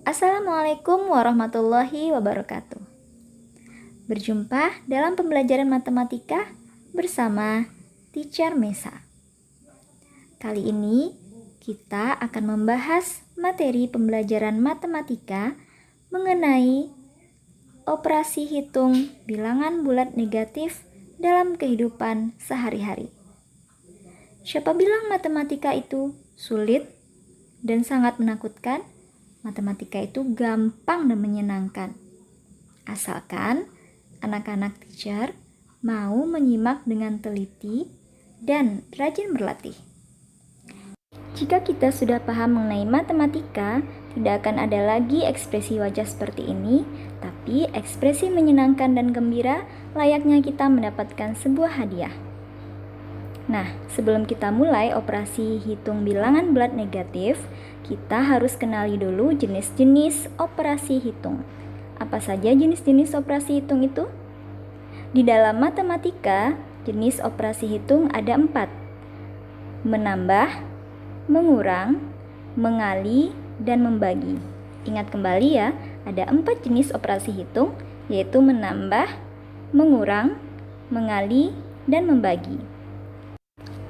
Assalamualaikum warahmatullahi wabarakatuh. Berjumpa dalam pembelajaran matematika bersama Teacher Mesa. Kali ini kita akan membahas materi pembelajaran matematika mengenai operasi hitung bilangan bulat negatif dalam kehidupan sehari-hari. Siapa bilang matematika itu sulit dan sangat menakutkan? Matematika itu gampang dan menyenangkan. Asalkan anak-anak teacher mau menyimak dengan teliti dan rajin berlatih. Jika kita sudah paham mengenai matematika, tidak akan ada lagi ekspresi wajah seperti ini, tapi ekspresi menyenangkan dan gembira layaknya kita mendapatkan sebuah hadiah. Nah, sebelum kita mulai operasi hitung bilangan bulat negatif, kita harus kenali dulu jenis-jenis operasi hitung. Apa saja jenis-jenis operasi hitung itu? Di dalam matematika, jenis operasi hitung ada 4. Menambah, mengurang, mengali, dan membagi. Ingat kembali ya, ada 4 jenis operasi hitung, yaitu menambah, mengurang, mengali, dan membagi.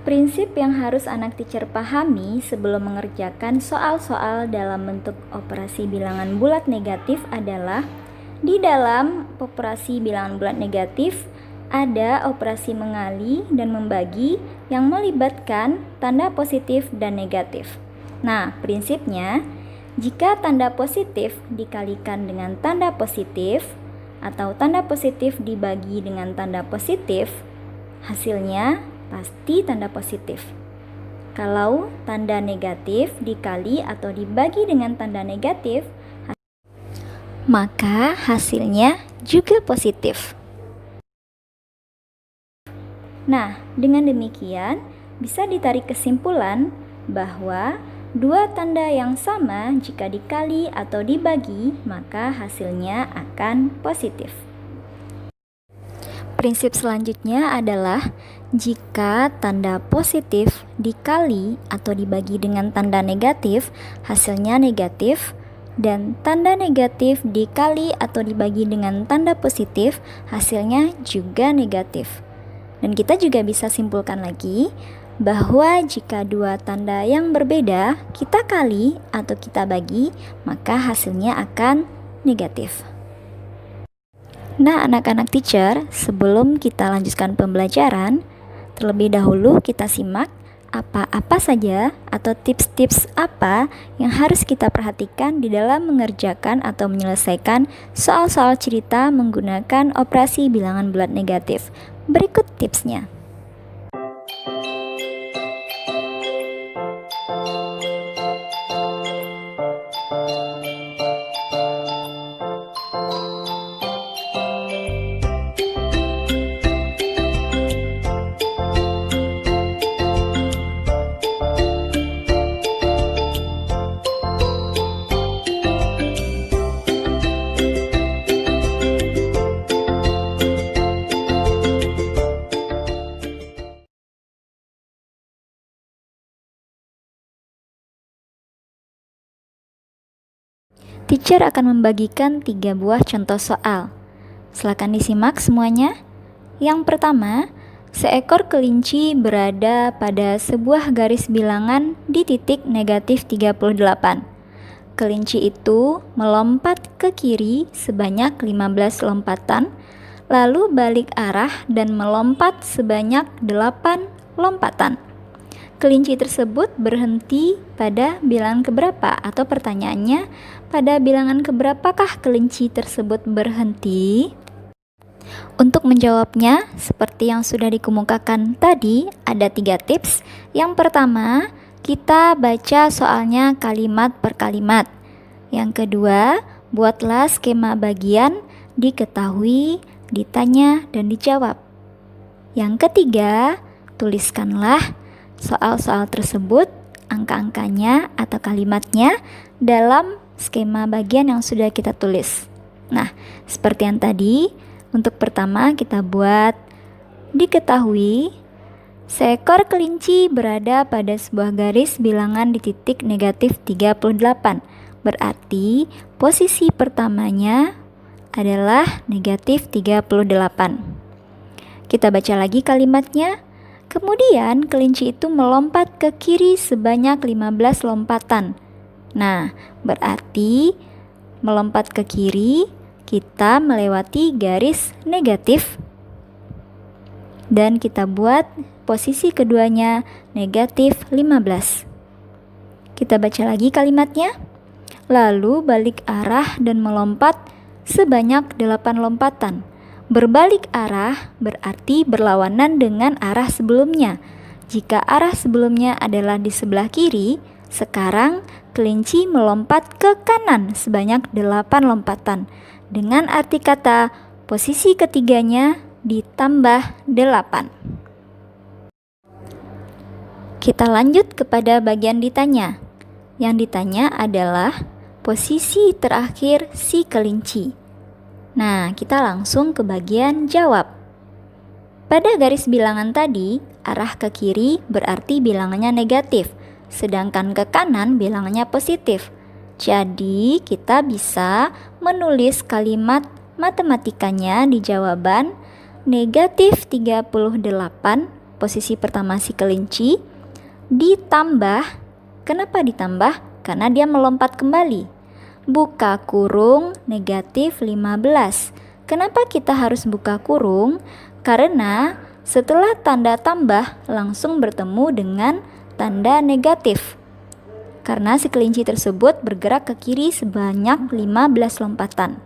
Prinsip yang harus anak teacher pahami sebelum mengerjakan soal-soal dalam bentuk operasi bilangan bulat negatif adalah di dalam operasi bilangan bulat negatif ada operasi mengali dan membagi yang melibatkan tanda positif dan negatif. Nah, prinsipnya jika tanda positif dikalikan dengan tanda positif atau tanda positif dibagi dengan tanda positif, hasilnya pasti tanda positif. Kalau tanda negatif dikali atau dibagi dengan tanda negatif, maka hasilnya juga positif. Nah, dengan demikian bisa ditarik kesimpulan bahwa dua tanda yang sama jika dikali atau dibagi, maka hasilnya akan positif. Prinsip selanjutnya adalah jika tanda positif dikali atau dibagi dengan tanda negatif, hasilnya negatif, dan tanda negatif dikali atau dibagi dengan tanda positif, hasilnya juga negatif. Dan kita juga bisa simpulkan lagi bahwa jika dua tanda yang berbeda kita kali atau kita bagi, maka hasilnya akan negatif. Nah, anak-anak teacher, sebelum kita lanjutkan pembelajaran, terlebih dahulu kita simak apa-apa saja atau tips-tips apa yang harus kita perhatikan di dalam mengerjakan atau menyelesaikan soal-soal cerita menggunakan operasi bilangan bulat negatif. Berikut tipsnya. Teacher akan membagikan 3 buah contoh soal. Silakan disimak semuanya. Yang pertama, seekor kelinci berada pada sebuah garis bilangan di titik negatif 38. Kelinci itu melompat ke kiri sebanyak 15 lompatan, lalu balik arah dan melompat sebanyak 8 lompatan. Kelinci tersebut berhenti pada bilangan keberapa? Atau pertanyaannya, pada bilangan keberapakah kelinci tersebut berhenti? Untuk menjawabnya, seperti yang sudah dikemukakan tadi, ada 3 tips. Yang pertama, kita baca soalnya kalimat per kalimat. Yang kedua, buatlah skema bagian, diketahui, ditanya, dan dijawab. Yang ketiga, tuliskanlah soal-soal tersebut, angka-angkanya atau kalimatnya dalam skema bagian yang sudah kita tulis. Nah, seperti yang tadi, untuk pertama kita buat diketahui seekor kelinci berada pada sebuah garis bilangan di titik negatif 38. Berarti posisi pertamanya adalah negatif 38. Kita baca lagi kalimatnya. Kemudian kelinci itu melompat ke kiri sebanyak 15 lompatan. Nah, berarti melompat ke kiri kita melewati garis negatif dan kita buat posisi keduanya negatif 15. Kita baca lagi kalimatnya. Lalu balik arah dan melompat sebanyak 8 lompatan. Berbalik arah berarti berlawanan dengan arah sebelumnya. Jika arah sebelumnya adalah di sebelah kiri, sekarang kelinci melompat ke kanan sebanyak 8 lompatan. Dengan arti kata posisi ketiganya ditambah 8. Kita lanjut kepada bagian ditanya. Yang ditanya adalah posisi terakhir si kelinci. Nah, kita langsung ke bagian jawab. Pada garis bilangan tadi, arah ke kiri berarti bilangannya negatif, sedangkan ke kanan bilangannya positif. Jadi, kita bisa menulis kalimat matematikanya di jawaban negatif 38, posisi pertama si kelinci, ditambah, kenapa ditambah? Karena dia melompat kembali. Buka kurung negatif 15. Kenapa kita harus buka kurung? Karena setelah tanda tambah langsung bertemu dengan tanda negatif. Karena si kelinci tersebut bergerak ke kiri sebanyak 15 lompatan.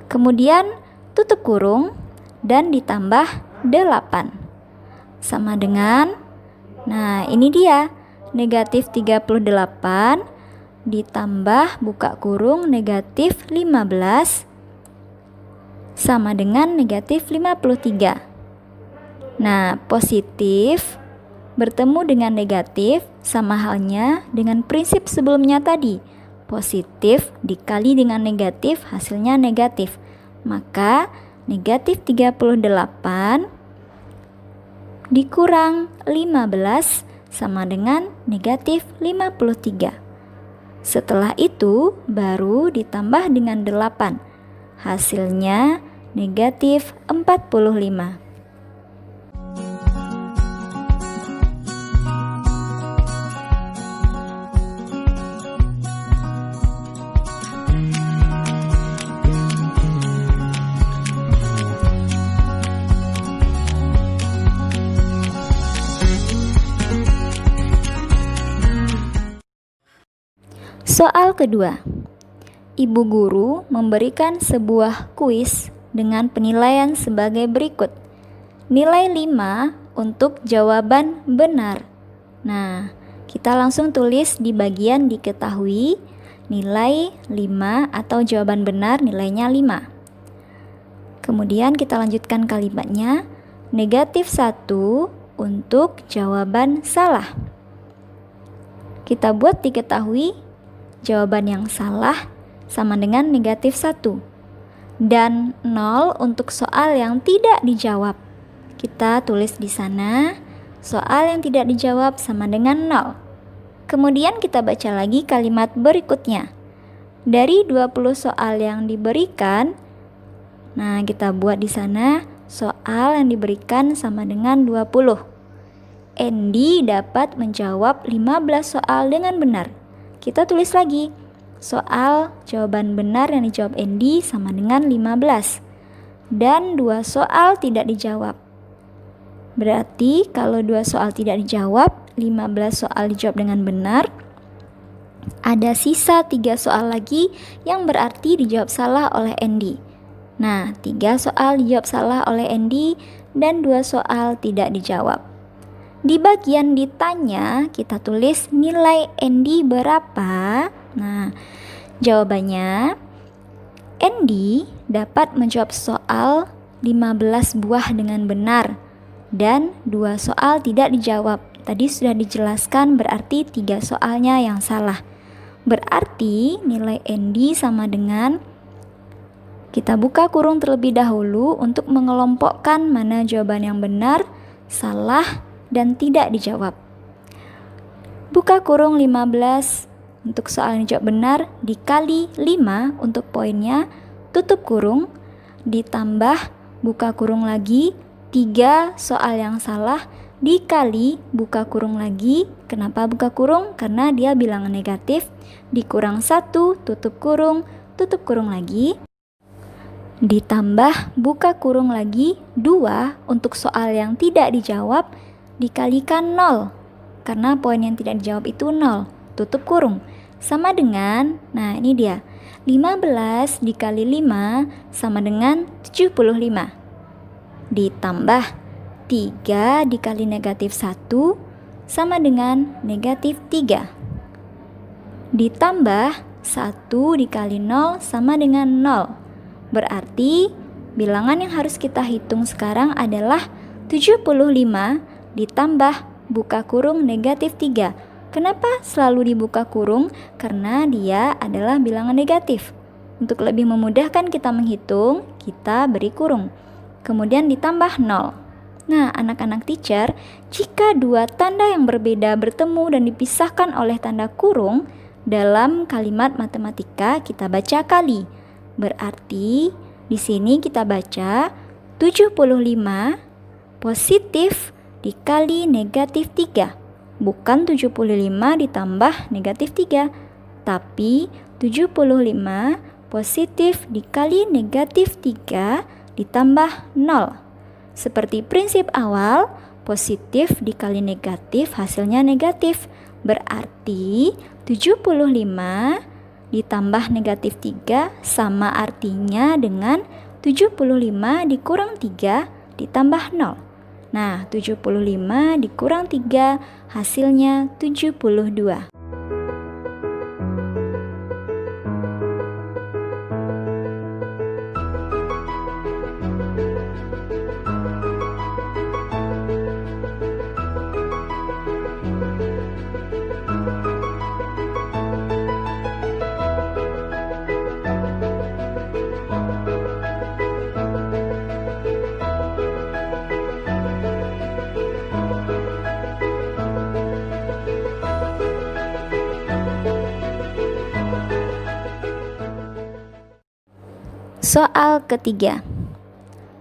Kemudian tutup kurung dan ditambah 8. Sama dengan, nah ini dia, negatif 38 ditambah buka kurung negatif 15 sama dengan negatif 53. Nah, positif bertemu dengan negatif sama halnya dengan prinsip sebelumnya tadi. Positif dikali dengan negatif hasilnya negatif. Maka negatif 38 dikurang 15 sama dengan negatif 53. Setelah itu baru ditambah dengan 8. Hasilnya negatif 45. Soal kedua. Ibu guru memberikan sebuah kuis dengan penilaian sebagai berikut. Nilai 5 untuk jawaban benar. Nah, kita langsung tulis di bagian diketahui nilai 5 atau jawaban benar nilainya 5. Kemudian kita lanjutkan kalimatnya. Negatif 1 untuk jawaban salah. Kita buat diketahui jawaban yang salah sama dengan negatif 1 dan 0 untuk soal yang tidak dijawab. Kita tulis di sana soal yang tidak dijawab sama dengan 0. Kemudian kita baca lagi kalimat berikutnya. Dari 20 soal yang diberikan, nah kita buat di sana soal yang diberikan sama dengan 20. Andy dapat menjawab 15 soal dengan benar. Kita tulis lagi, soal jawaban benar yang dijawab Andy sama dengan 15. Dan 2 soal tidak dijawab. Berarti kalau 2 soal tidak dijawab, 15 soal dijawab dengan benar. Ada sisa 3 soal lagi yang berarti dijawab salah oleh Andy. Nah, 3 soal dijawab salah oleh Andy dan 2 soal tidak dijawab. Di bagian ditanya, kita tulis nilai Andy berapa. Nah, jawabannya Andy dapat menjawab soal 15 buah dengan benar dan 2 soal tidak dijawab. Tadi sudah dijelaskan berarti 3 soalnya yang salah. Berarti nilai Andy sama dengan, kita buka kurung terlebih dahulu untuk mengelompokkan mana jawaban yang benar, salah, dan tidak dijawab. Buka kurung 15 untuk soal yang jawab benar dikali 5 untuk poinnya, tutup kurung, ditambah buka kurung lagi 3 soal yang salah dikali buka kurung lagi. Kenapa buka kurung? Karena dia bilangan negatif, dikurang 1 tutup kurung lagi, ditambah buka kurung lagi 2 untuk soal yang tidak dijawab dikalikan 0 karena poin yang tidak dijawab itu 0, tutup kurung, sama dengan, nah ini dia, 15 dikali 5 sama dengan 75, ditambah 3 dikali negatif 1 sama dengan negatif 3, ditambah 1 dikali 0 sama dengan 0. Berarti bilangan yang harus kita hitung sekarang adalah 75 ditambah buka kurung negatif 3. Kenapa selalu dibuka kurung? Karena dia adalah bilangan negatif. Untuk lebih memudahkan kita menghitung, kita beri kurung. Kemudian ditambah 0. Nah, anak-anak teacher, jika dua tanda yang berbeda bertemu dan dipisahkan oleh tanda kurung dalam kalimat matematika, kita baca kali. Berarti di sini kita baca 75 positif dikali negatif 3. Bukan 75 ditambah negatif 3, tapi 75 positif dikali negatif 3 ditambah 0. Seperti prinsip awal, positif dikali negatif hasilnya negatif. Berarti 75 ditambah negatif 3 sama artinya dengan 75 dikurang 3 ditambah 0. Nah, 75 dikurang 3 hasilnya 72. Soal ketiga.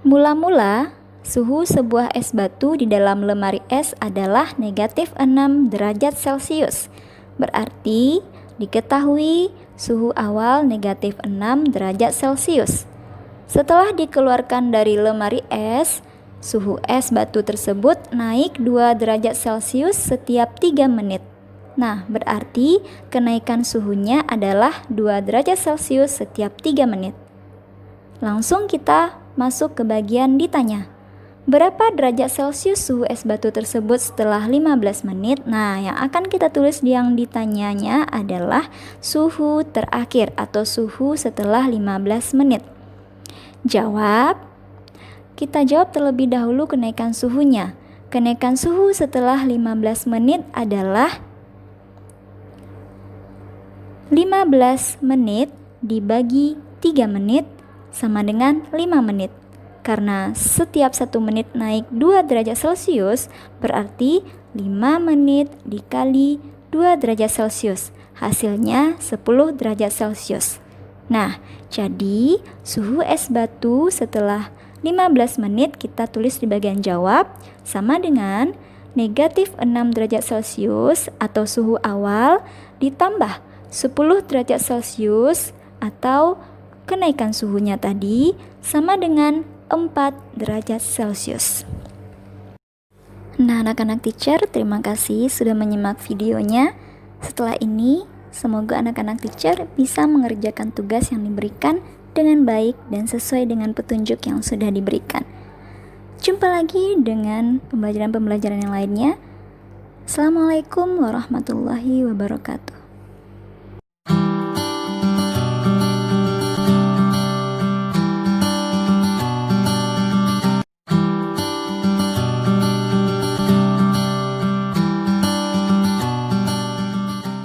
Mula-mula, suhu sebuah es batu di dalam lemari es adalah negatif 6 derajat Celcius. Berarti diketahui suhu awal negatif 6 derajat Celcius. Setelah dikeluarkan dari lemari es, suhu es batu tersebut naik 2 derajat Celcius setiap 3 menit. Nah, berarti kenaikan suhunya adalah 2 derajat Celcius setiap 3 menit. Langsung kita masuk ke bagian ditanya. Berapa derajat Celcius suhu es batu tersebut setelah 15 menit? Nah, yang akan kita tulis yang ditanyanya adalah suhu terakhir atau suhu setelah 15 menit. Jawab. Kita jawab terlebih dahulu kenaikan suhunya. Kenaikan suhu setelah 15 menit adalah 15 menit dibagi 3 menit sama dengan 5 menit. Karena setiap 1 menit naik 2 derajat Celcius, berarti 5 menit dikali 2 derajat Celcius. Hasilnya 10 derajat Celcius. Nah, jadi suhu es batu setelah 15 menit kita tulis di bagian jawab sama dengan negatif 6 derajat Celcius atau suhu awal ditambah 10 derajat Celcius atau kenaikan suhunya tadi sama dengan 4 derajat Celcius. Nah, anak-anak teacher, terima kasih sudah menyimak videonya. Setelah ini, semoga anak-anak teacher bisa mengerjakan tugas yang diberikan dengan baik dan sesuai dengan petunjuk yang sudah diberikan. Jumpa lagi dengan pembelajaran-pembelajaran yang lainnya. Assalamualaikum warahmatullahi wabarakatuh.